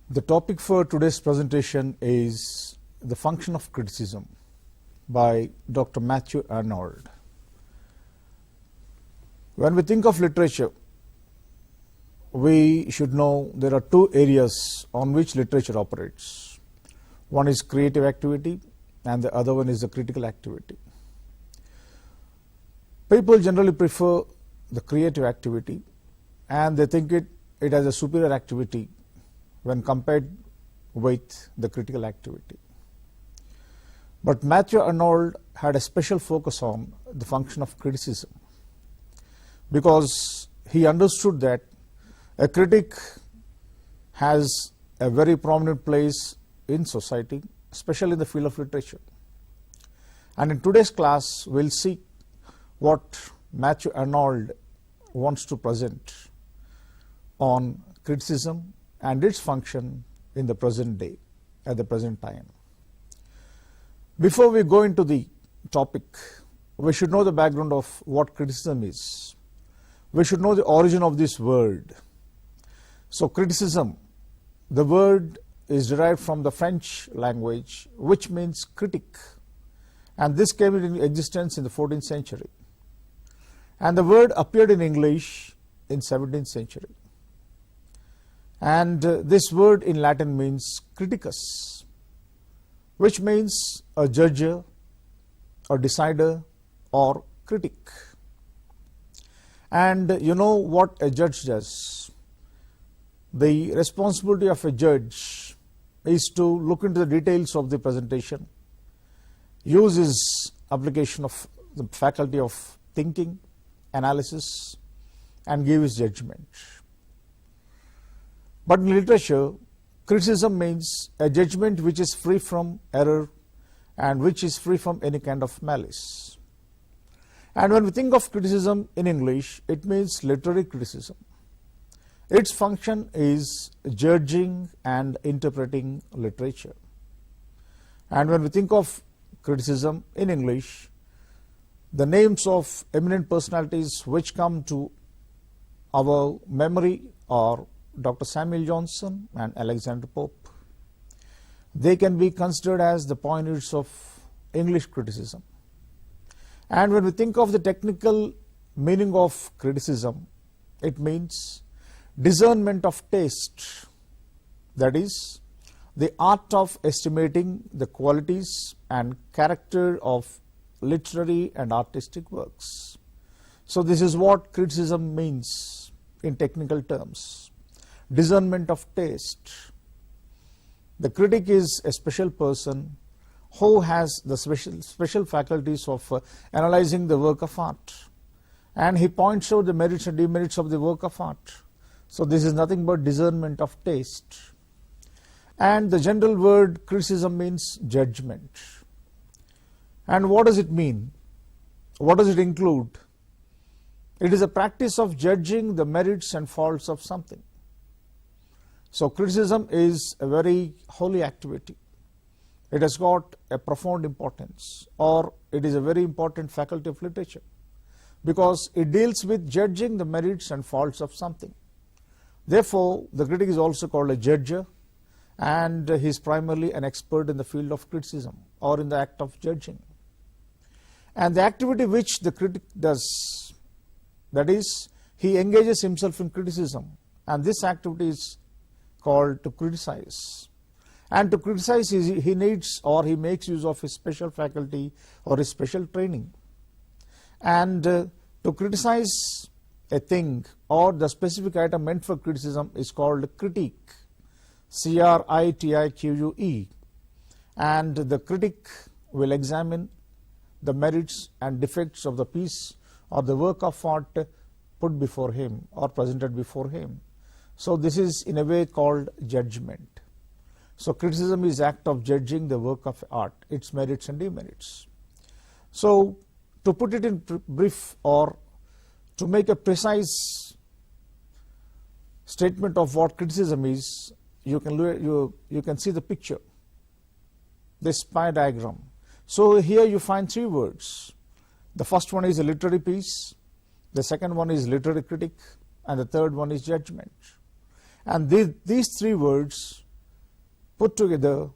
The topic for today's presentation is the function of criticism by Dr. Matthew Arnold. When we think of literature, we should know there are two areas on which literature operates. One is creative activity and the other one is the critical activity. People generally prefer the creative activity and they think it has a superior activity when compared with the critical activity. But Matthew Arnold had a special focus on the function of criticism because he understood that a critic has a very prominent place in society, especially in the field of literature. And in today's class, we'll see what Matthew Arnold wants to present on criticism and its function in the present day, at the present time. Before we go into the topic, we should know the background of what criticism is. We should know the origin of this word. So criticism, the word is derived from the French language, which means critic. And this came into existence in the 14th century. And the word appeared in English in 17th century. And this word in Latin means criticus, which means a judger, a decider, or critic. And you know what a judge does. The responsibility of a judge is to look into the details of the presentation, use his application of the faculty of thinking, analysis, and give his judgment. But in literature, criticism means a judgment which is free from error and which is free from any kind of malice. And when we think of criticism in English, it means literary criticism. Its function is judging and interpreting literature. And when we think of criticism in English, the names of eminent personalities which come to our memory are Dr. Samuel Johnson and Alexander Pope. They can be considered as the pioneers of English criticism. And when we think of the technical meaning of criticism, it means discernment of taste, that is, the art of estimating the qualities and character of literary and artistic works. So this is what criticism means in technical terms. Discernment of taste. The critic is a special person who has the special faculties of analyzing the work of art, and he points out the merits and demerits of the work of art. So this is nothing but discernment of taste. And the general word criticism means judgment. And what does it mean? What does it include? It is a practice of judging the merits and faults of something. So criticism is a very holy activity. It has got a profound importance, or it is a very important faculty of literature because it deals with judging the merits and faults of something. Therefore, the critic is also called a judger, and he is primarily an expert in the field of criticism or in the act of judging. And the activity which the critic does, that is, he engages himself in criticism, and this activity is called to criticize. And to criticize, he needs or he makes use of his special faculty or his special training. And to criticize a thing or the specific item meant for criticism is called critique, C-R-I-T-I-Q-U-E. And the critic will examine the merits and defects of the piece or the work of art put before him or presented before him. So this is in a way called judgment. So criticism is act of judging the work of art, its merits and demerits. So to put it in brief, or to make a precise statement of what criticism is, you can see the picture, this pie diagram. So here you find three words. The first one is a literary piece, the second one is literary critic, and the third one is judgment. And these three words put together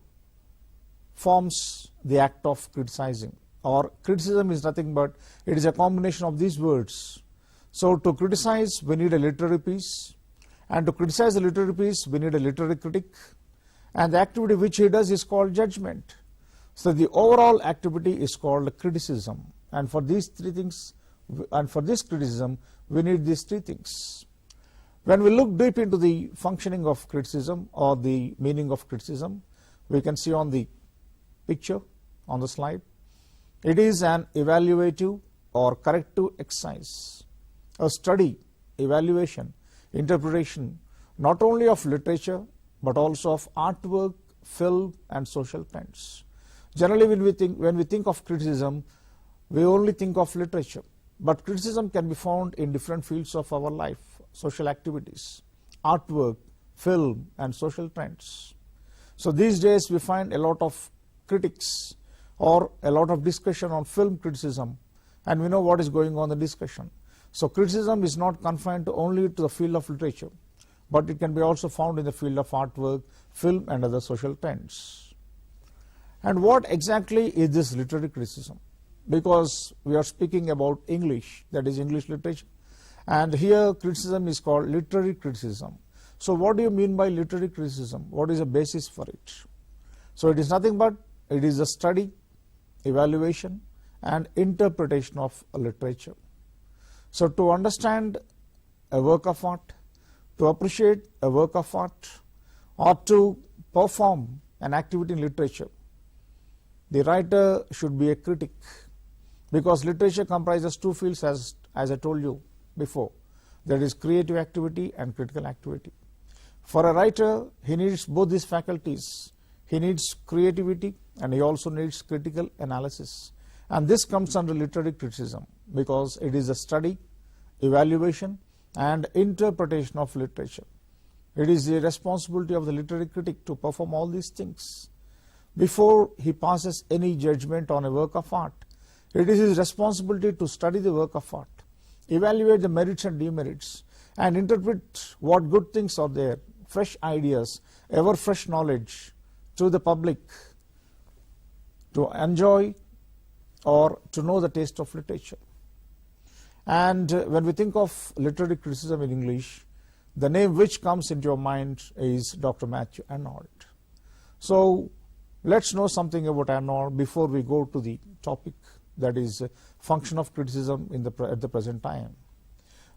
forms the act of criticizing. Or criticism is nothing but it is a combination of these words. So to criticize we need a literary piece, and to criticize a literary piece we need a literary critic, and the activity which he does is called judgment. So the overall activity is called criticism, and for these three things, and for this criticism we need these three things. When we look deep into the functioning of criticism or the meaning of criticism, we can see on the picture on the slide, it is an evaluative or corrective exercise, a study, evaluation, interpretation not only of literature but also of artwork, film and social trends. Generally when we think of criticism, we only think of literature, but criticism can be found in different fields of our life, social activities, artwork, film and social trends. So these days we find a lot of critics or a lot of discussion on film criticism, and we know what is going on in the discussion. So criticism is not confined to only to the field of literature, but it can be also found in the field of artwork, film and other social trends. And what exactly is this literary criticism? Because we are speaking about English, that is English literature, and here criticism is called literary criticism. So what do you mean by literary criticism? What is the basis for it? So it is nothing but it is a study, evaluation and interpretation of literature. So to understand a work of art, to appreciate a work of art, or to perform an activity in literature, the writer should be a critic, because literature comprises two fields as I told you before, that is creative activity and critical activity. For a writer, he needs both these faculties. He needs creativity and he also needs critical analysis, and this comes under literary criticism because it is a study, evaluation and interpretation of literature. It is the responsibility of the literary critic to perform all these things. Before he passes any judgment on a work of art, it is his responsibility to study the work of art, evaluate the merits and demerits, and interpret what good things are there, fresh ideas, ever fresh knowledge to the public to enjoy or to know the taste of literature. And when we think of literary criticism in English, the name which comes into your mind is Dr. Matthew Arnold. So let's know something about Arnold before we go to the topic, that is function of criticism at the present time.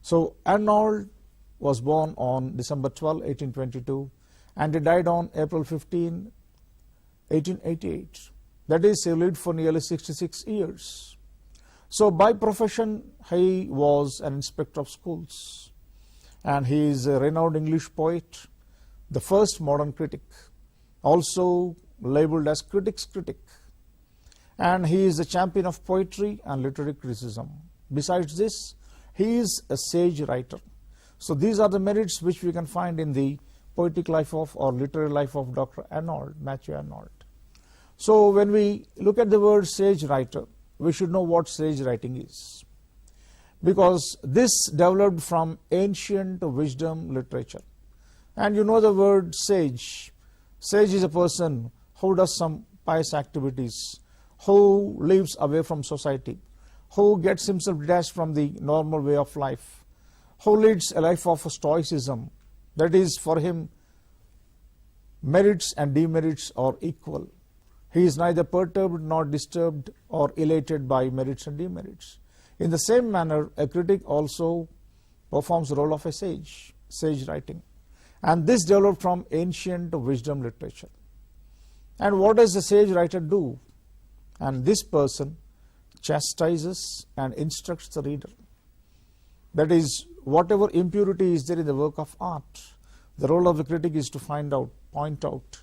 So Arnold was born on December 12, 1822 and he died on April 15, 1888. That is, he lived for nearly 66 years. So by profession he was an inspector of schools, and he is a renowned English poet, the first modern critic, also labeled as critic's critic, and he is a champion of poetry and literary criticism. Besides this, he is a sage writer. So these are the merits which we can find in the poetic life of or literary life of Dr. Arnold, Matthew Arnold. So when we look at the word sage writer, we should know what sage writing is, because this developed from ancient wisdom literature. And you know the word sage. Sage is a person who does some pious activities, who lives away from society, who gets himself detached from the normal way of life, who leads a life of stoicism. That is, for him, merits and demerits are equal. He is neither perturbed nor disturbed or elated by merits and demerits. In the same manner, a critic also performs the role of a sage, sage writing. And this developed from ancient wisdom literature. And what does the sage writer do? And this person chastises and instructs the reader. That is, whatever impurity is there in the work of art, the role of the critic is to find out, point out,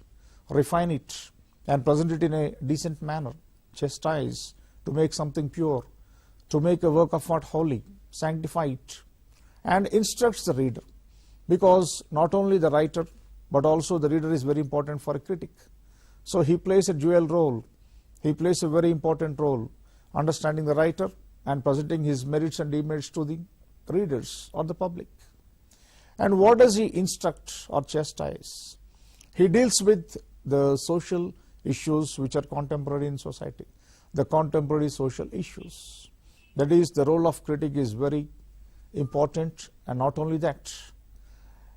refine it, and present it in a decent manner, chastise, to make something pure, to make a work of art holy, sanctify it, and instructs the reader. Because not only the writer, but also the reader is very important for a critic. So he plays a dual role. He plays a very important role, understanding the writer and presenting his merits and demerits to the readers or the public. And what does he instruct or chastise? He deals with the social issues which are contemporary in society, the contemporary social issues. That is, the role of critic is very important, and not only that,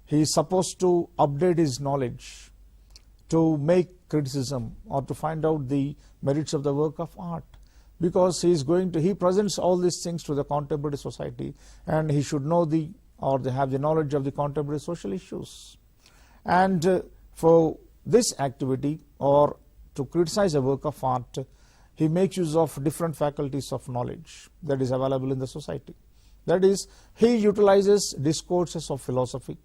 he is supposed to update his knowledge, to make criticism or to find out the merits of the work of art, because he presents all these things to the contemporary society, and he should know they have the knowledge of the contemporary social issues. And for this activity, or to criticize a work of art, he makes use of different faculties of knowledge that is available in the society. That is, he utilizes discourses of philosophy,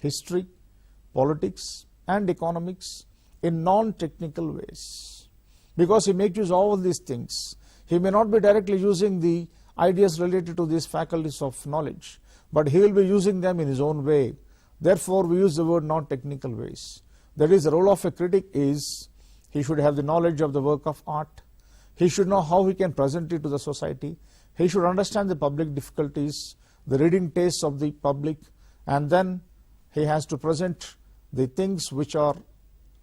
history, politics and economics in non-technical ways. Because he makes use of all these things, he may not be directly using the ideas related to these faculties of knowledge, but he will be using them in his own way. Therefore, we use the word non-technical ways. That is, the role of a critic is he should have the knowledge of the work of art. He should know how he can present it to the society. He should understand the public difficulties, the reading tastes of the public, and then he has to present the things which are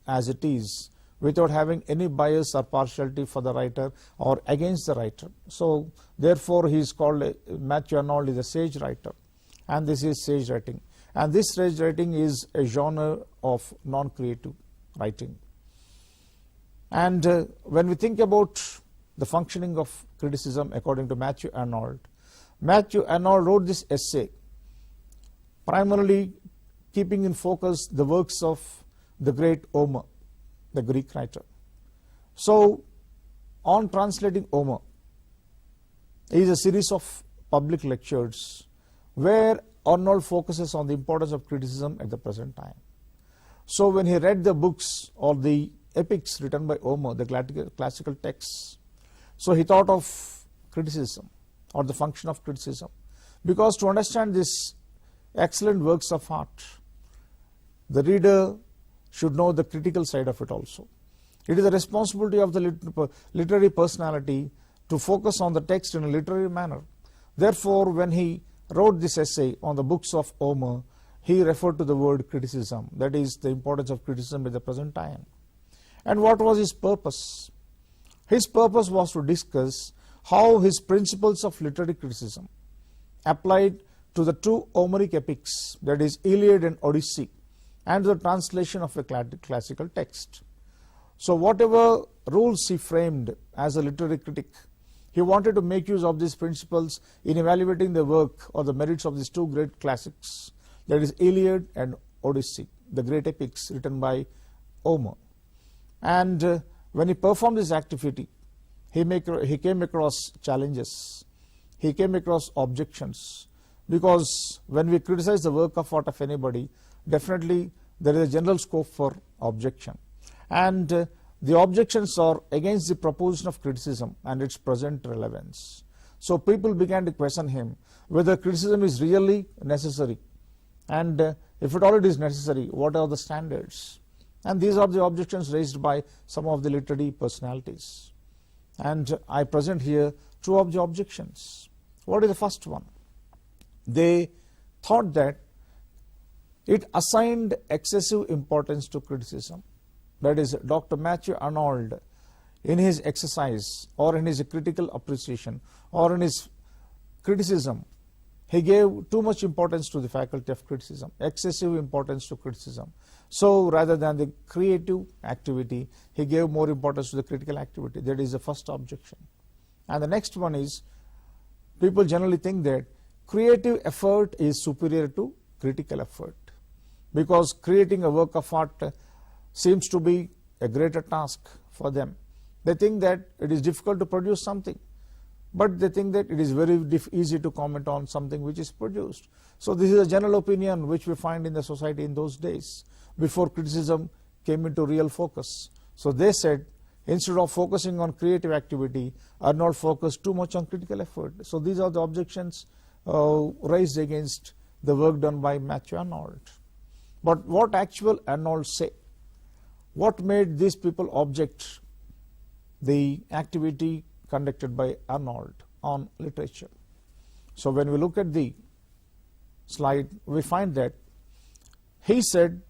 as it is, without having any bias or partiality for the writer or against the writer. So therefore, he is called, Matthew Arnold is a sage writer, and this is sage writing. And this sage writing is a genre of non-creative writing. And when we think about the functioning of criticism according to Matthew Arnold wrote this essay primarily keeping in focus the works of the great Homer, the Greek writer. So, on translating Homer is a series of public lectures where Arnold focuses on the importance of criticism at the present time. So, when he read the books or the epics written by Homer, the classical texts, so he thought of criticism or the function of criticism, because to understand these excellent works of art, the reader should know the critical side of it also. It is the responsibility of the literary personality to focus on the text in a literary manner. Therefore, when he wrote this essay on the books of Homer, he referred to the word criticism, that is, the importance of criticism at the present time. And what was his purpose? His purpose was to discuss how his principles of literary criticism applied to the two Homeric epics, that is, Iliad and Odyssey, and the translation of a classical text. So whatever rules he framed as a literary critic, he wanted to make use of these principles in evaluating the work or the merits of these two great classics, that is, Iliad and Odyssey, the great epics written by Homer. And when he performed this activity, he came across challenges, he came across objections, because when we criticize the work of art of anybody, definitely there is a general scope for objection. And the objections are against the proposition of criticism and its present relevance. So people began to question him whether criticism is really necessary, and if it already is necessary, what are the standards? And these are the objections raised by some of the literary personalities. And I present here two of the objections. What is the first one? They thought that it assigned excessive importance to criticism. That is, Dr. Matthew Arnold, in his exercise or in his critical appreciation or in his criticism, he gave too much importance to the faculty of criticism, excessive importance to criticism. So rather than the creative activity, he gave more importance to the critical activity. That is the first objection. And the next one is, people generally think that creative effort is superior to critical effort, because creating a work of art seems to be a greater task for them. They think that it is difficult to produce something, but they think that it is very easy to comment on something which is produced. So this is a general opinion which we find in the society in those days, before criticism came into real focus. So they said, instead of focusing on creative activity, Arnold focused too much on critical effort. So these are the objections raised against the work done by Matthew Arnold. But what actual Arnold say? What made these people object the activity conducted by Arnold on literature? So when we look at the slide, we find that he said,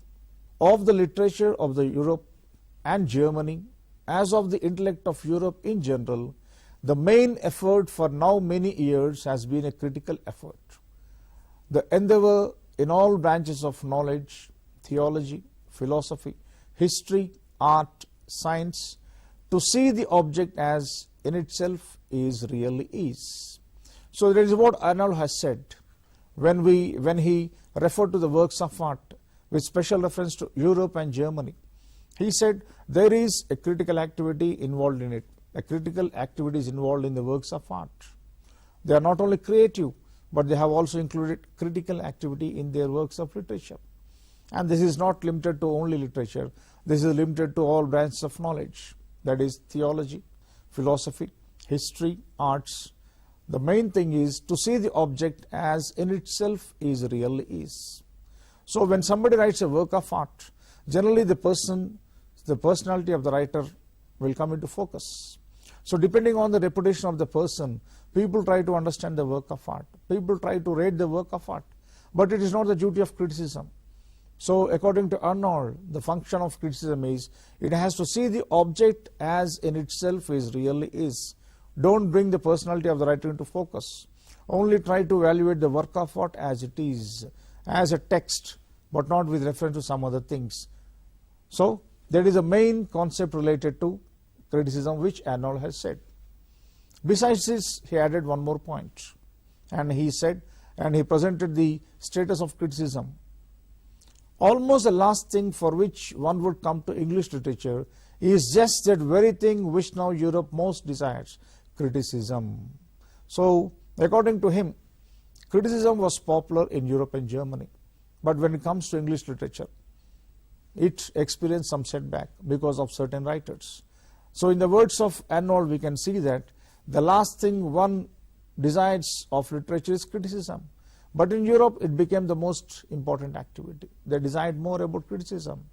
of the literature of the Europe and Germany, as of the intellect of Europe in general, the main effort for now many years has been a critical effort. The endeavor in all branches of knowledge, theology, philosophy, history, art, science, to see the object as in itself is really is. So that is what Arnold has said when he referred to the works of art with special reference to Europe and Germany. He said there is a critical activity involved in it. A critical activity is involved in the works of art. They are not only creative, but they have also included critical activity in their works of literature. And this is not limited to only literature. This is limited to all branches of knowledge, that is theology, philosophy, history, arts. The main thing is to see the object as in itself is really is. So when somebody writes a work of art, generally the personality of the writer will come into focus. So depending on the reputation of the person, people try to understand the work of art. People try to rate the work of art. But it is not the duty of criticism. So according to Arnold, the function of criticism is it has to see the object as in itself is really is. Don't bring the personality of the writer into focus. Only try to evaluate the work of art as it is, as a text, but not with reference to some other things. So that is the main concept related to criticism which Arnold has said. Besides this, he added one more point, and he said, and he presented the status of criticism. Almost the last thing for which one would come to English literature is just that very thing which now Europe most desires, criticism. So according to him, criticism was popular in Europe and Germany, but when it comes to English literature, it experienced some setback because of certain writers. So in the words of Arnold, we can see that the last thing one desires of literature is criticism. But in Europe, it became the most important activity. They desired more about criticism.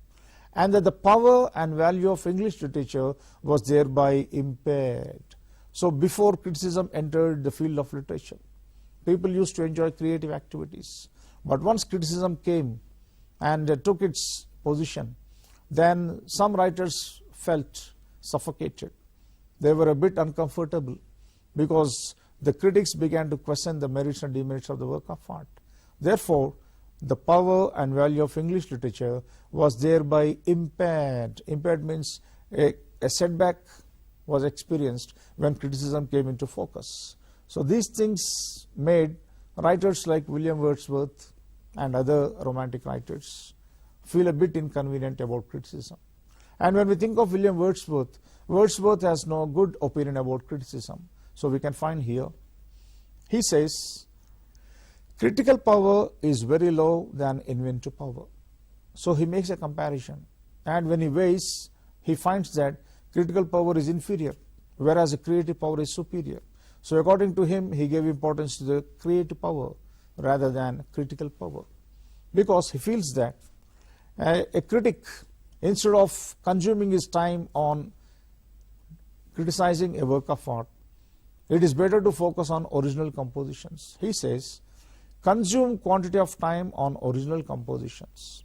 And that the power and value of English literature was thereby impaired. So before criticism entered the field of literature, people used to enjoy creative activities. But once criticism came and took its position, then some writers felt suffocated. They were a bit uncomfortable because the critics began to question the merits and demerits of the work of art. Therefore, the power and value of English literature was thereby impaired. Impaired means a setback was experienced when criticism came into focus. So these things made writers like William Wordsworth and other romantic writers feel a bit inconvenient about criticism. And when we think of William Wordsworth, Wordsworth has no good opinion about criticism. So we can find here, he says, critical power is very low than inventive power. So he makes a comparison. And when he weighs, he finds that critical power is inferior, whereas the creative power is superior. So according to him, he gave importance to the creative power rather than critical power. Because he feels that a critic, instead of consuming his time on criticizing a work of art, it is better to focus on original compositions. He says, consume quantity of time on original compositions.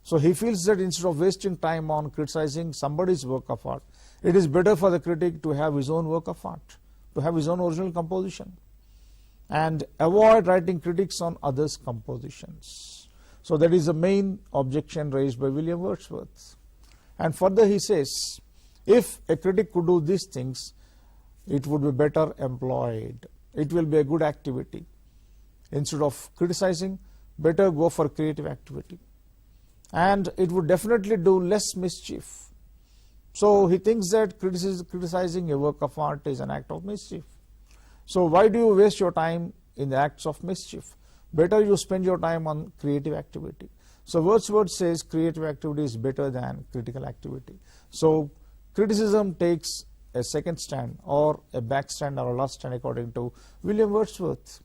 So he feels that instead of wasting time on criticizing somebody's work of art, it is better for the critic to have his own work of art, to have his own original composition, and avoid writing critics on others' compositions. So that is the main objection raised by William Wordsworth. And further he says, if a critic could do these things, it would be better employed. It will be a good activity. Instead of criticizing, better go for creative activity. And it would definitely do less mischief. So he thinks that criticizing a work of art is an act of mischief. So why do you waste your time in the acts of mischief? Better you spend your time on creative activity. So Wordsworth says creative activity is better than critical activity. So criticism takes a second stand or a back stand or a last stand according to William Wordsworth.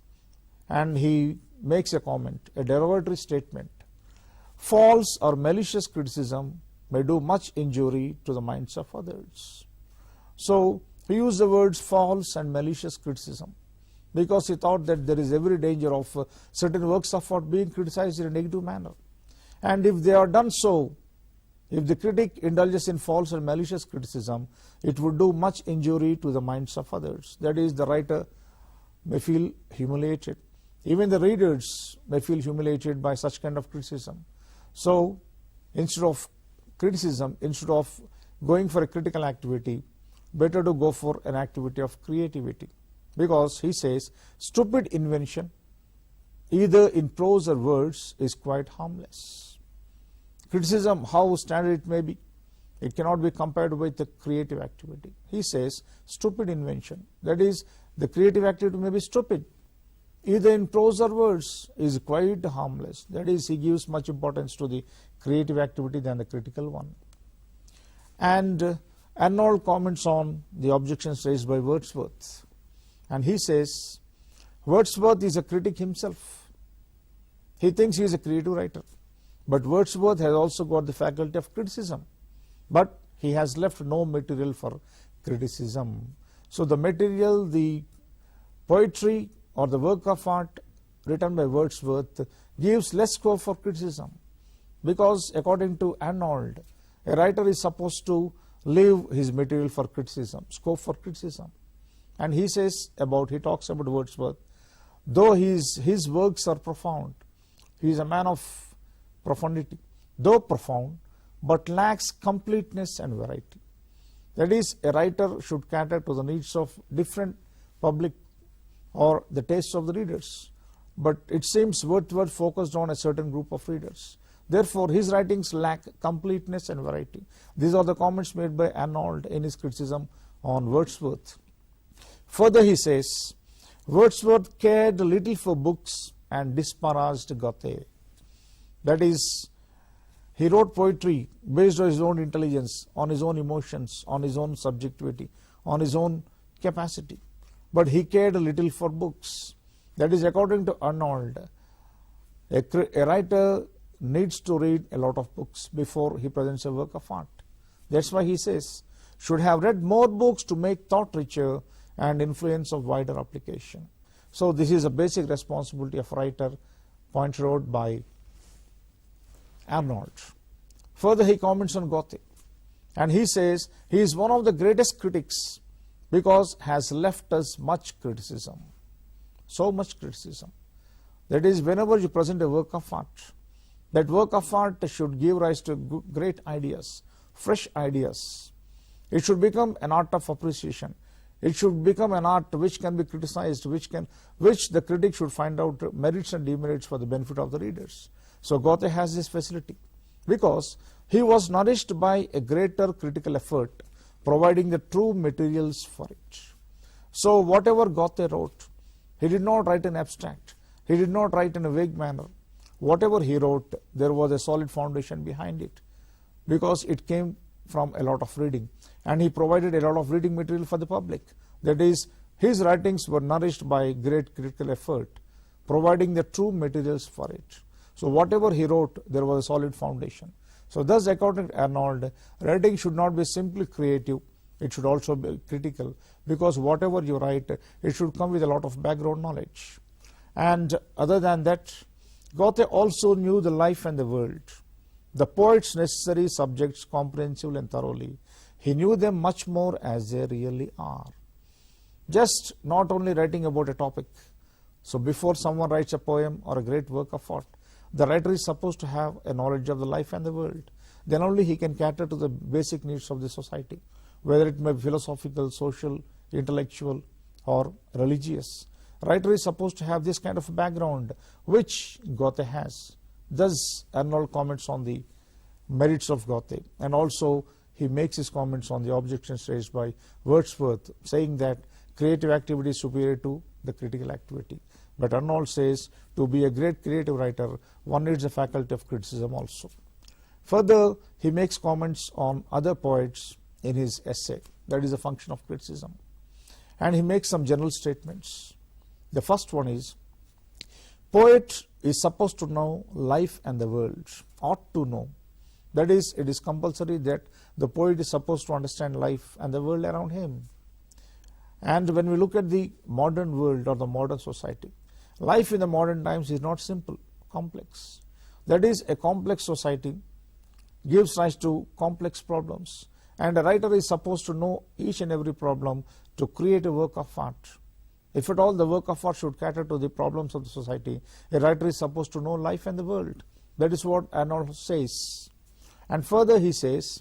And he makes a comment, a derogatory statement. False or malicious criticism may do much injury to the minds of others. So he used the words false and malicious criticism because he thought that there is every danger of certain works of art being criticized in a negative manner. And if they are done so If the critic indulges in false and malicious criticism, it would do much injury to the minds of others. That is, the writer may feel humiliated. Even the readers may feel humiliated by such kind of criticism. So, instead of criticism, instead of going for a critical activity, better to go for an activity of creativity. Because he says, stupid invention, either in prose or words, is quite harmless. Criticism, how standard it may be, it cannot be compared with the creative activity. He says, stupid invention, that is, the creative activity may be stupid, either in prose or words, is quite harmless. That is, he gives much importance to the creative activity than the critical one. And Arnold comments on the objections raised by Wordsworth. And he says, Wordsworth is a critic himself. He thinks he is a creative writer. But Wordsworth has also got the faculty of criticism. But he has left no material for criticism. So the material, the poetry or the work of art written by Wordsworth gives less scope for criticism. Because according to Arnold, a writer is supposed to leave his material for criticism, scope for criticism. And he talks about Wordsworth, though his works are profound, he is a man of profundity, though profound, but lacks completeness and variety. That is, a writer should cater to the needs of different public or the tastes of the readers. But it seems Wordsworth focused on a certain group of readers. Therefore, his writings lack completeness and variety. These are the comments made by Arnold in his criticism on Wordsworth. Further, he says, Wordsworth cared little for books and disparaged Goethe. That is, he wrote poetry based on his own intelligence, on his own emotions, on his own subjectivity, on his own capacity. But he cared little for books. That is, according to Arnold, a writer needs to read a lot of books before he presents a work of art. That's why he says, should have read more books to make thought richer and influence of wider application. So this is a basic responsibility of writer pointed out by Arnold. Further, he comments on Goethe, and he says he is one of the greatest critics because has left us much criticism. So much criticism. That is, whenever you present a work of art, that work of art should give rise to great ideas, fresh ideas. It should become an art of appreciation. It should become an art which can be criticized, which the critic should find out merits and demerits for the benefit of the readers. So Goethe has this facility because he was nourished by a greater critical effort, providing the true materials for it. So whatever Goethe wrote, he did not write in abstract. He did not write in a vague manner. Whatever he wrote, there was a solid foundation behind it because it came from a lot of reading, and he provided a lot of reading material for the public. That is, his writings were nourished by great critical effort, providing the true materials for it. So whatever he wrote, there was a solid foundation. So thus, according to Arnold, writing should not be simply creative, it should also be critical, because whatever you write, it should come with a lot of background knowledge. And other than that, Goethe also knew the life and the world, the poet's necessary subjects comprehensively and thoroughly. He knew them much more as they really are. Just not only writing about a topic. So before someone writes a poem or a great work of art, the writer is supposed to have a knowledge of the life and the world. Then only he can cater to the basic needs of the society, whether it may be philosophical, social, intellectual, or religious. Writer is supposed to have this kind of background, which Goethe has. Thus, Arnold comments on the merits of Goethe, and also he makes his comments on the objections raised by Wordsworth, saying that creative activity is superior to the critical activity. But Arnold says to be a great creative writer, one needs a faculty of criticism also. Further, he makes comments on other poets in his essay. That is a function of criticism. And he makes some general statements. The first one is, poet is supposed to know life and the world, ought to know. That is, it is compulsory that the poet is supposed to understand life and the world around him. And when we look at the modern world or the modern society, life in the modern times is not simple, complex. That is, a complex society gives rise to complex problems. And a writer is supposed to know each and every problem to create a work of art. If at all the work of art should cater to the problems of the society, a writer is supposed to know life and the world. That is what Arnold says. And further he says,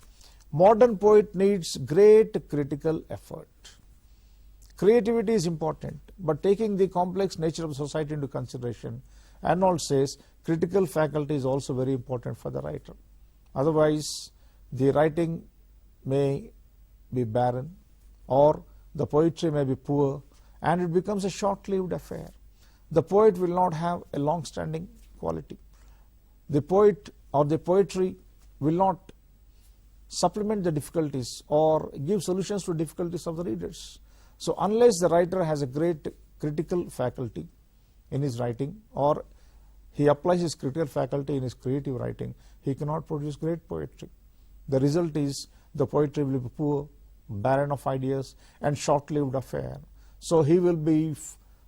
modern poet needs great critical effort. Creativity is important, but taking the complex nature of society into consideration, Arnold says critical faculty is also very important for the writer. Otherwise, the writing may be barren, or the poetry may be poor, and it becomes a short-lived affair. The poet will not have a long-standing quality. The poet or the poetry will not supplement the difficulties or give solutions to difficulties of the readers. So unless the writer has a great critical faculty in his writing, or he applies his critical faculty in his creative writing, he cannot produce great poetry. The result is the poetry will be poor, barren of ideas, and short-lived affair. So he will be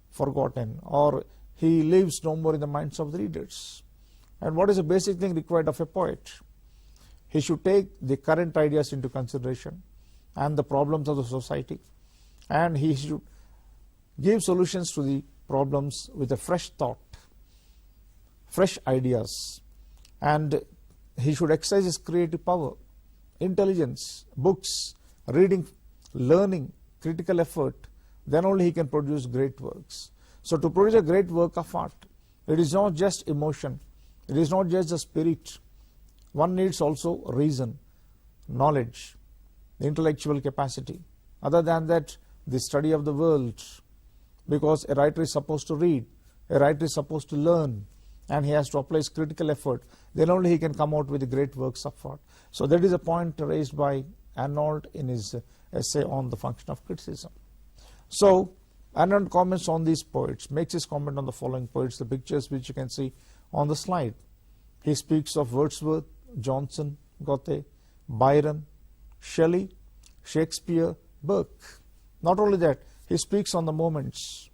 forgotten, or he lives no more in the minds of the readers. And what is the basic thing required of a poet? He should take the current ideas into consideration and the problems of the society, and he should give solutions to the problems with a fresh thought, fresh ideas, and he should exercise his creative power, intelligence, books, reading, learning, critical effort. Then only he can produce great works. So to produce a great work of art, it is not just emotion, it is not just the spirit. One needs also reason, knowledge, intellectual capacity. Other than that, the study of the world, because a writer is supposed to read, a writer is supposed to learn, and he has to apply his critical effort. Then only he can come out with the great works of art. So that is a point raised by Arnold in his essay on the function of criticism. So Arnold comments on these poets, makes his comment on the following poets, the pictures which you can see on the slide. He speaks of Wordsworth, Johnson, Goethe, Byron, Shelley, Shakespeare, Burke. Not only that, he speaks on the moments,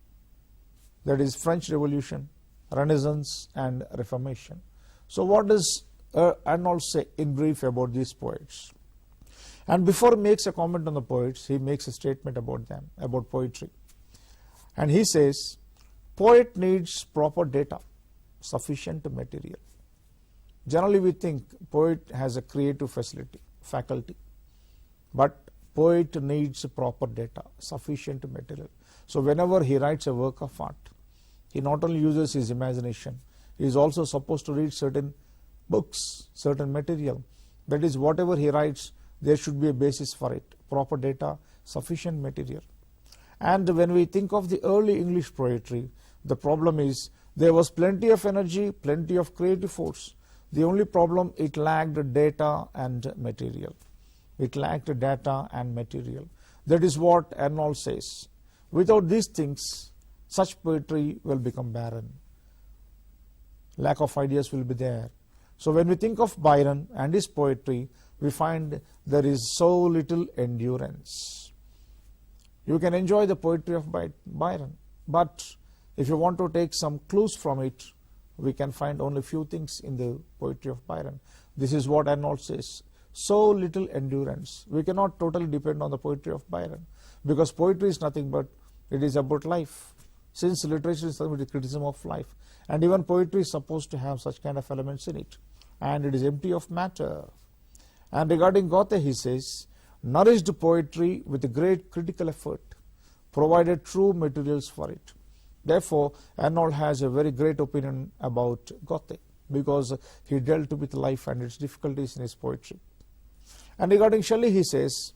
that is French Revolution, Renaissance, and Reformation. So what does Arnold say in brief about these poets? And before he makes a comment on the poets, he makes a statement about them, about poetry. And he says, poet needs proper data, sufficient material. Generally we think poet has a creative faculty, but poet needs proper data, sufficient material. So whenever he writes a work of art, he not only uses his imagination, he is also supposed to read certain books, certain material. That is, whatever he writes, there should be a basis for it, proper data, sufficient material. And when we think of the early English poetry, the problem is there was plenty of energy, plenty of creative force. The only problem, it lacked data and material. It lacked data and material. That is what Arnold says. Without these things, such poetry will become barren. Lack of ideas will be there. So when we think of Byron and his poetry, we find there is so little endurance. You can enjoy the poetry of Byron, but if you want to take some clues from it, we can find only few things in the poetry of Byron. This is what Arnold says. So little endurance. We cannot totally depend on the poetry of Byron, because poetry is nothing but it is about life. Since literature is something with criticism of life, and even poetry is supposed to have such kind of elements in it, and it is empty of matter. And regarding Goethe, he says, nourished poetry with a great critical effort, provided true materials for it. Therefore, Arnold has a very great opinion about Goethe, because he dealt with life and its difficulties in his poetry. And regarding Shelley, he says,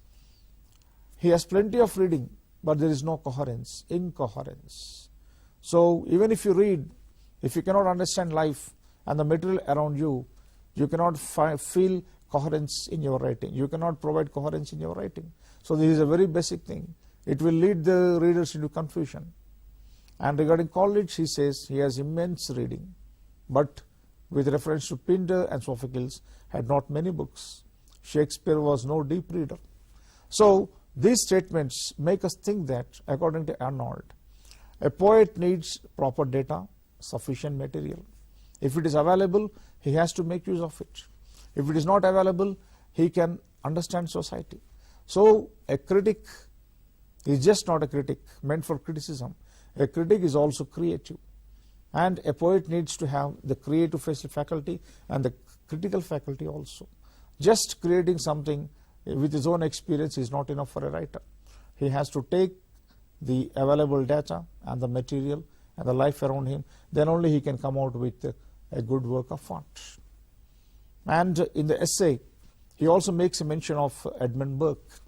he has plenty of reading, but there is no coherence, incoherence. So even if you read, if you cannot understand life and the material around you, you cannot feel coherence in your writing. You cannot provide coherence in your writing. So this is a very basic thing. It will lead the readers into confusion. And regarding Coleridge, he says he has immense reading, but with reference to Pindar and Sophocles, had not many books. Shakespeare was no deep reader. So these statements make us think that, according to Arnold, a poet needs proper data, sufficient material. If it is available, he has to make use of it. If it is not available, he can understand society. So a critic is just not a critic meant for criticism. A critic is also creative. And a poet needs to have the creative faculty and the critical faculty also. Just creating something with his own experience is not enough for a writer. He has to take the available data and the material and the life around him, then only he can come out with a good work of art. And in the essay, he also makes a mention of Edmund Burke.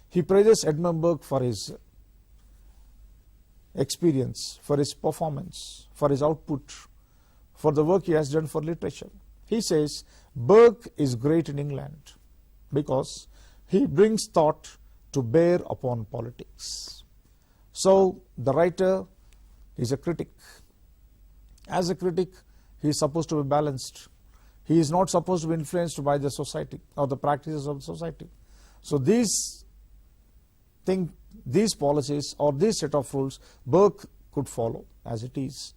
He praises Edmund Burke for his experience, for his performance, for his output, for the work he has done for literature. He says Burke is great in England because he brings thought to bear upon politics. So the writer is a critic. As a critic, he is supposed to be balanced. He is not supposed to be influenced by the society or the practices of the society. So these policies or this set of rules Burke could follow as it is.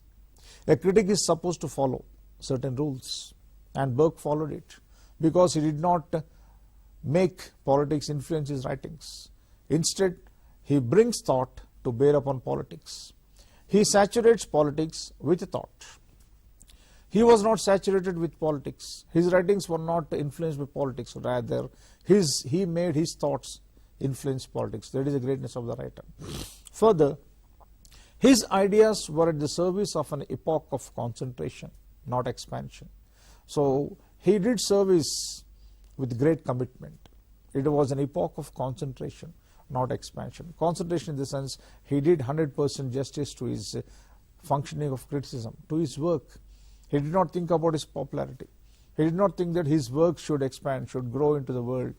A critic is supposed to follow certain rules, and Burke followed it because he did not make politics influence his writings. Instead, he brings thought to bear upon politics. He saturates politics with thought. He was not saturated with politics. His writings were not influenced by politics. Rather, he made his thoughts influence politics. That is the greatness of the writer. Further, his ideas were at the service of an epoch of concentration, not expansion. So he did service with great commitment. It was an epoch of concentration, not expansion. Concentration in the sense he did 100% justice to his functioning of criticism, to his work. He did not think about his popularity. He did not think that his work should expand, should grow into the world.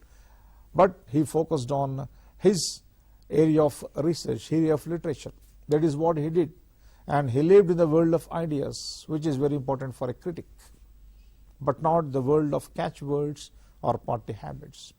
But he focused on his area of research, area of literature. That is what he did. And he lived in the world of ideas, which is very important for a critic, but not the world of catchwords or party habits.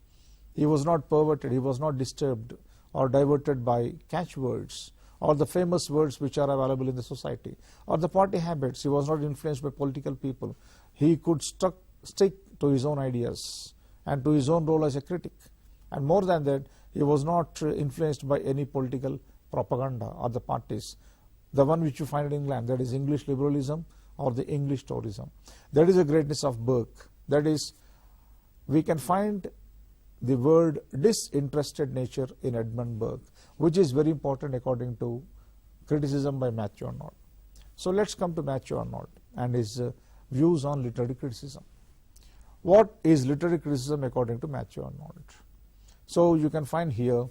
He was not perverted, he was not disturbed or diverted by catchwords or the famous words which are available in the society or the party habits. He was not influenced by political people. He could stick to his own ideas and to his own role as a critic. And more than that, he was not influenced by any political propaganda or the parties, the one which you find in England, that is English liberalism or the English Toryism. That is the greatness of Burke. That is, we can find the word disinterested nature in Edmund Burke, which is very important according to criticism by Matthew Arnold. So let's come to Matthew Arnold and his views on literary criticism. What is literary criticism according to Matthew Arnold? So you can find here,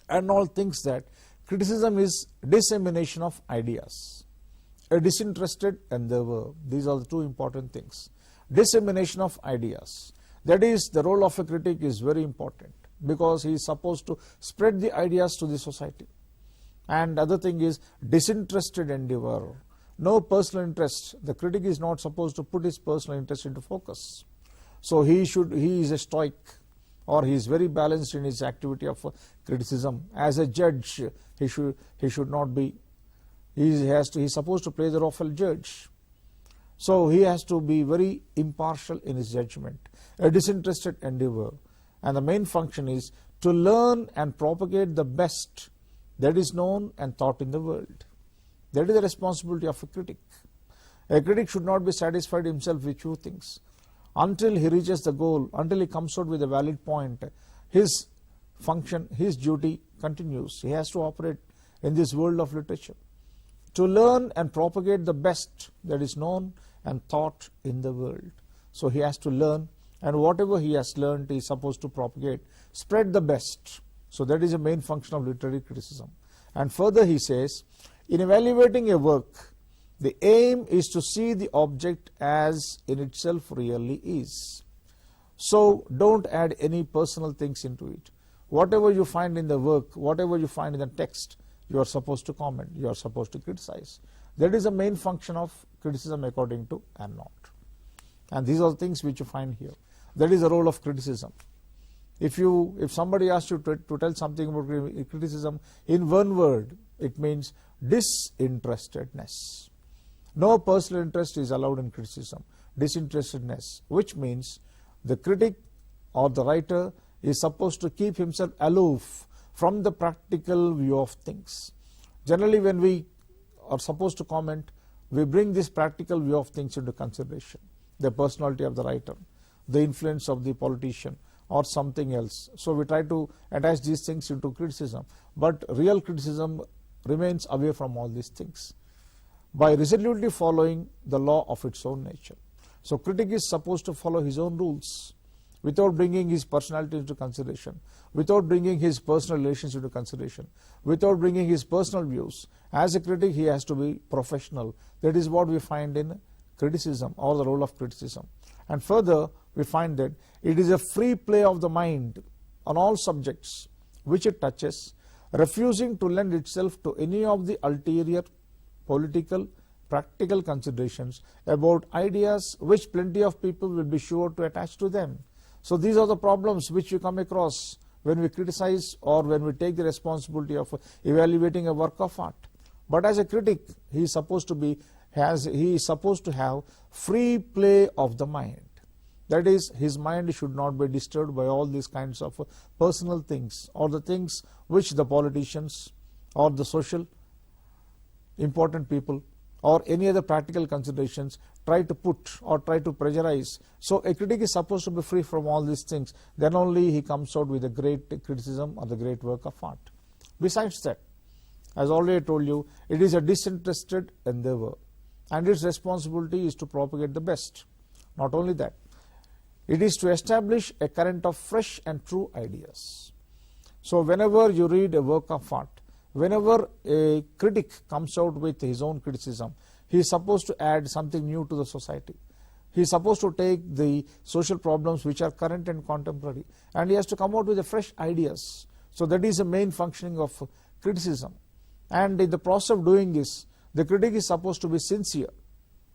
Arnold thinks that criticism is dissemination of ideas, a disinterested endeavor. These are the two important things. Dissemination of ideas. That is, the role of a critic is very important because he is supposed to spread the ideas to the society. And the other thing is disinterested endeavor. No personal interest. The critic is not supposed to put his personal interest into focus. So he is a stoic, or he is very balanced in his activity of criticism. As a judge, he should not be. He is supposed to play the role of a judge. So he has to be very impartial in his judgment, a disinterested endeavor. And the main function is to learn and propagate the best that is known and taught in the world. That is the responsibility of a critic. A critic should not be satisfied himself with few things. Until he reaches the goal, until he comes out with a valid point, his function, his duty continues. He has to operate in this world of literature to learn and propagate the best that is known and taught in the world. So he has to learn, and whatever he has learned he is supposed to propagate, spread the best. So that is the main function of literary criticism. And further he says, in evaluating a work, the aim is to see the object as in itself really is. So don't add any personal things into it. Whatever you find in the work, whatever you find in the text, you are supposed to comment, you are supposed to criticize. That is the main function of criticism according to Arnold. And these are the things which you find here. That is the role of criticism. If somebody asks you to tell something about criticism in one word, it means disinterestedness. No personal interest is allowed in criticism. Disinterestedness, which means The critic or the writer is supposed to keep himself aloof from the practical view of things. Generally, when we are supposed to comment, we bring this practical view of things into consideration. The personality of the writer, the influence of the politician, or something else. So we try to attach these things into criticism. But real criticism remains away from all these things by resolutely following the law of its own nature. So critic is supposed to follow his own rules without bringing his personality into consideration, without bringing his personal relations into consideration, without bringing his personal views. As a critic, he has to be professional. That is what we find in criticism, or the role of criticism. And further, we find that it is a free play of the mind on all subjects which it touches, refusing to lend itself to any of the ulterior political, practical considerations about ideas which plenty of people will be sure to attach to them. So these are the problems which we come across when we criticize or when we take the responsibility of evaluating a work of art. But as a critic, he is supposed to have free play of the mind. That is, his mind should not be disturbed by all these kinds of personal things, or the things which the politicians or the social important people or any other practical considerations try to put or try to pressurize. So a critic is supposed to be free from all these things. Then only he comes out with a great criticism or the great work of art. Besides that, as already told you, it is a disinterested endeavor, and its responsibility is to propagate the best. Not only that, it is to establish a current of fresh and true ideas. So whenever you read a work of art, whenever a critic comes out with his own criticism, he is supposed to add something new to the society. He is supposed to take the social problems which are current and contemporary, and he has to come out with the fresh ideas. So that is the main functioning of criticism. And in the process of doing this, the critic is supposed to be sincere,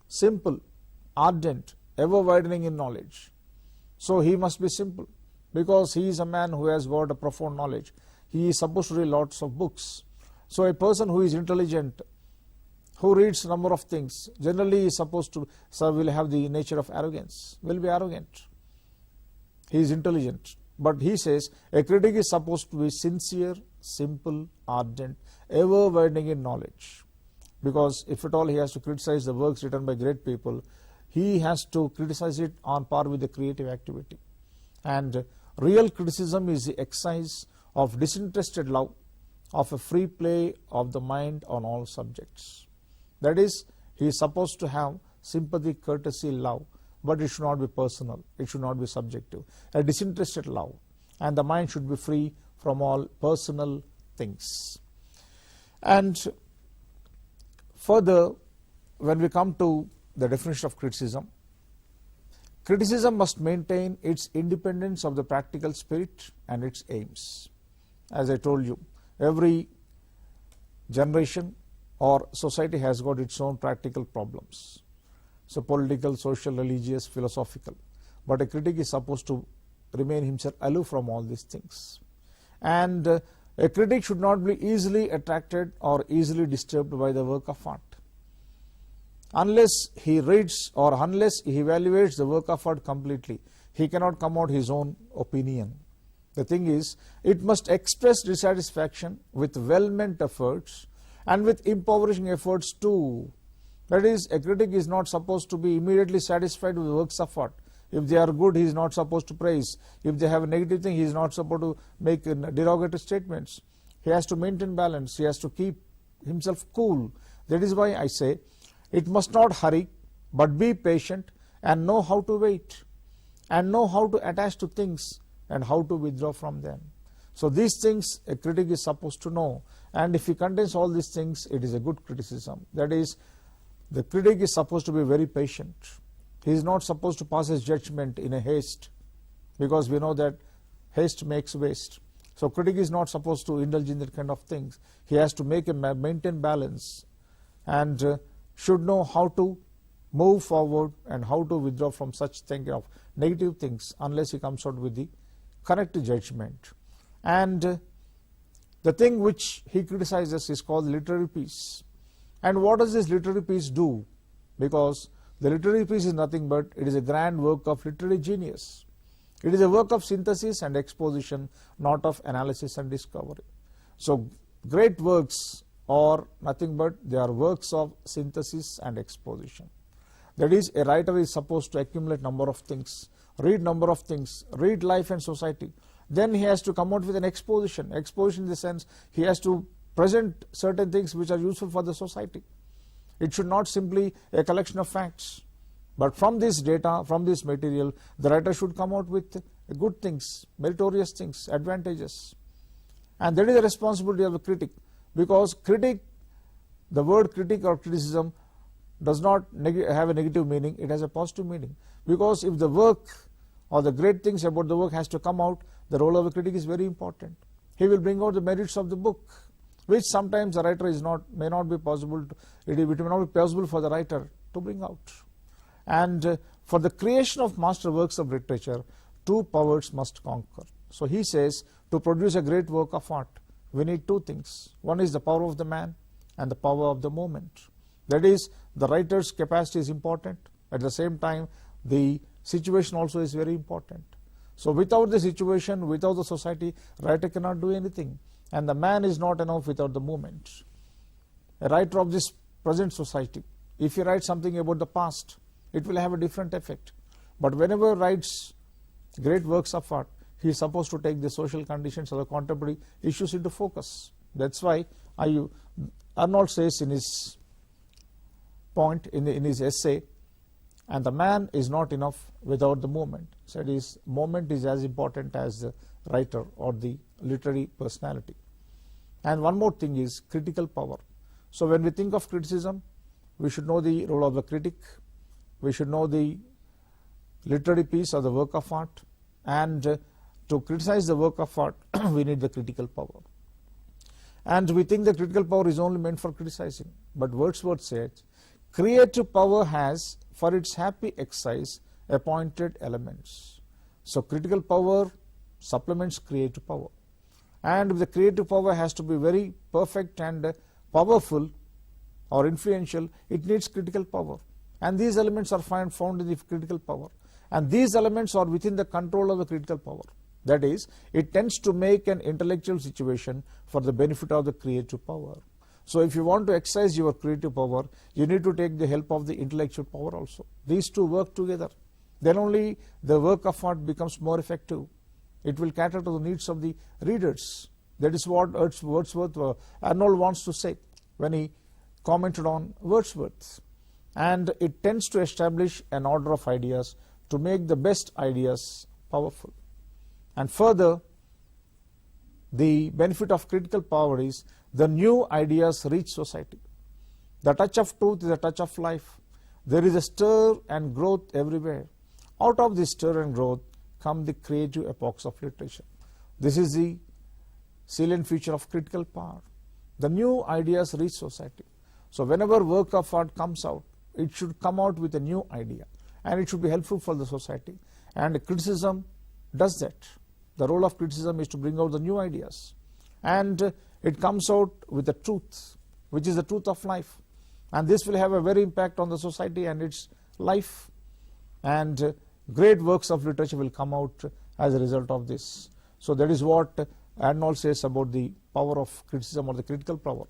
simple, ardent, ever widening in knowledge. So he must be simple, because he is a man who has got a profound knowledge. He is supposed to read lots of books. So a person who is intelligent, who reads a number of things, generally is supposed to, will have the nature of arrogance, will be arrogant. He is intelligent. But he says a critic is supposed to be sincere, simple, ardent, ever widening in knowledge. Because if at all he has to criticize the works written by great people, he has to criticize it on par with the creative activity. And real criticism is the exercise of disinterested love, of a free play of the mind on all subjects. That is, he is supposed to have sympathy, courtesy, love, but it should not be personal, it should not be subjective. A disinterested love, and the mind should be free from all personal things. And further, when we come to the definition of criticism, criticism must maintain its independence of the practical spirit and its aims. As I told you, every generation or society has got its own practical problems. So political, social, religious, philosophical. But a critic is supposed to remain himself aloof from all these things. And a critic should not be easily attracted or easily disturbed by the work of art. Unless he reads or unless he evaluates the work of art completely, he cannot come out his own opinion. The thing is, it must express dissatisfaction with well-meant efforts and with impoverishing efforts too. That is, a critic is not supposed to be immediately satisfied with works of art. If they are good, he is not supposed to praise. If they have a negative thing, he is not supposed to make derogatory statements. He has to maintain balance. He has to keep himself cool. That is why I say, it must not hurry, but be patient and know how to wait and know how to attach to things and how to withdraw from them. So these things a critic is supposed to know, and if he contains all these things, it is a good criticism. That is, the critic is supposed to be very patient. He is not supposed to pass his judgment in a haste, because we know that haste makes waste. So critic is not supposed to indulge in that kind of things. He has to maintain balance and should know how to move forward and how to withdraw from such thing of negative things unless he comes out with the correct judgment. And the thing which he criticizes is called literary piece. And what does this literary piece do? Because the literary piece is nothing but it is a grand work of literary genius. It is a work of synthesis and exposition, not of analysis and discovery. So great works are nothing but they are works of synthesis and exposition. That is, a writer is supposed to accumulate number of things, read number of things, read life and society. Then he has to come out with an exposition. Exposition in the sense he has to present certain things which are useful for the society. It should not simply a collection of facts. But from this data, from this material, the writer should come out with good things, meritorious things, advantages. And that is the responsibility of a critic, because critic, the word critic or criticism does not have a negative meaning, it has a positive meaning. Because if the work or the great things about the work has to come out, the role of a critic is very important. He will bring out the merits of the book, which sometimes the writer may not be possible to, it may not be possible for the writer to bring out. And for the creation of master works of literature, two powers must conquer. So he says, to produce a great work of art, we need two things. One is the power of the man and the power of the moment. That is, the writer's capacity is important. At the same time, the situation also is very important. So without the situation, without the society, writer cannot do anything. And the man is not enough without the moment. A writer of this present society, if he writes something about the past, it will have a different effect. But whenever he writes great works of art, he is supposed to take the social conditions or the contemporary issues into focus. That's why Arnold says in his point, in his essay, and the man is not enough without the moment. So it is, moment is as important as the writer or the literary personality. And one more thing is critical power. So when we think of criticism, we should know the role of the critic, we should know the literary piece or the work of art, and to criticize the work of art, we need the critical power. And we think the critical power is only meant for criticizing. But Wordsworth said, creative power has for its happy exercise appointed elements. So critical power supplements creative power. And the creative power has to be very perfect and powerful or influential, it needs critical power. And these elements are found in the critical power. And these elements are within the control of the critical power. That is, it tends to make an intellectual situation for the benefit of the creative power. So if you want to exercise your creative power, you need to take the help of the intellectual power also. These two work together. Then only the work of art becomes more effective. It will cater to the needs of the readers. That is what Wordsworth, Arnold wants to say when he commented on Wordsworth. And it tends to establish an order of ideas to make the best ideas powerful. And further, the benefit of critical power is the new ideas reach society. The touch of truth is a touch of life. There is a stir and growth everywhere. Out of this stir and growth come the creative epochs of literature. This is the salient feature of critical power. The new ideas reach society. So whenever work of art comes out, it should come out with a new idea, and it should be helpful for the society. And criticism does that. The role of criticism is to bring out the new ideas. And it comes out with the truth, which is the truth of life. And this will have a very impact on the society and its life. And great works of literature will come out as a result of this. So that is what Arnold says about the power of criticism or the critical power.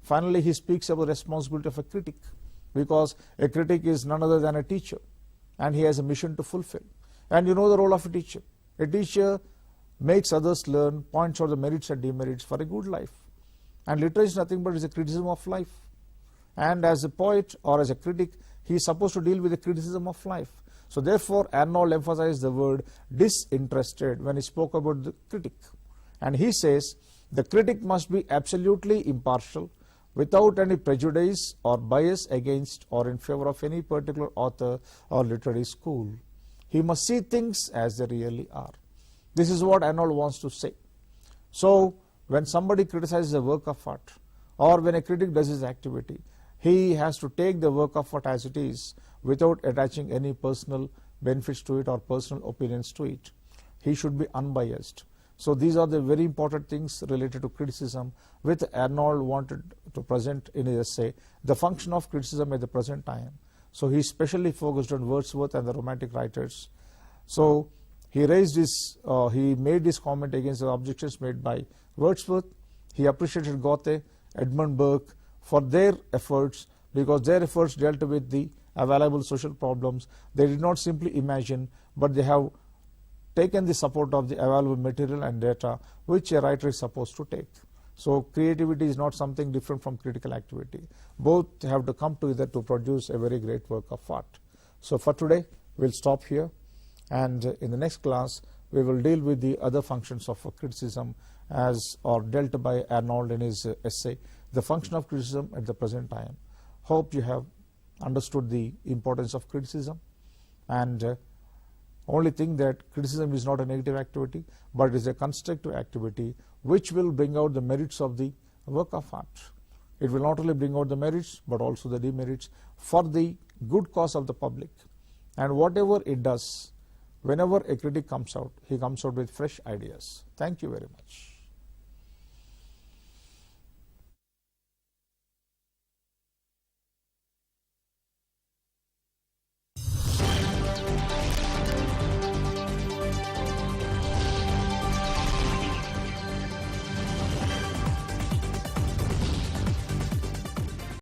Finally, he speaks about the responsibility of a critic, because a critic is none other than a teacher, and he has a mission to fulfill. And you know the role of a teacher. A teacher makes others learn, points out the merits and demerits for a good life. And literature is nothing but is a criticism of life. And as a poet or as a critic, he is supposed to deal with the criticism of life. So therefore, Arnold emphasized the word disinterested when he spoke about the critic. And he says, the critic must be absolutely impartial, without any prejudice or bias against or in favor of any particular author or literary school. He must see things as they really are. This is what Arnold wants to say. So when somebody criticizes a work of art, or when a critic does his activity, he has to take the work of art as it is, without attaching any personal benefits to it or personal opinions to it. He should be unbiased. So these are the very important things related to criticism, which Arnold wanted to present in his essay, The Function of Criticism at the Present Time. So he specially focused on Wordsworth and the Romantic writers. So He raised his, he made his comment against the objections made by Wordsworth. He appreciated Goethe, Edmund Burke for their efforts, because their efforts dealt with the available social problems. They did not simply imagine, but they have taken the support of the available material and data which a writer is supposed to take. So creativity is not something different from critical activity. Both have to come together to produce a very great work of art. So for today, we'll stop here, and in the next class, we will deal with the other functions of criticism as are dealt by Arnold in his essay, The Function of Criticism at the Present Time. Hope you have understood the importance of criticism, and only thing that criticism is not a negative activity, but it is a constructive activity which will bring out the merits of the work of art. It will not only bring out the merits but also the demerits for the good cause of the public. And whatever it does, whenever a critic comes out, he comes out with fresh ideas. Thank you very much.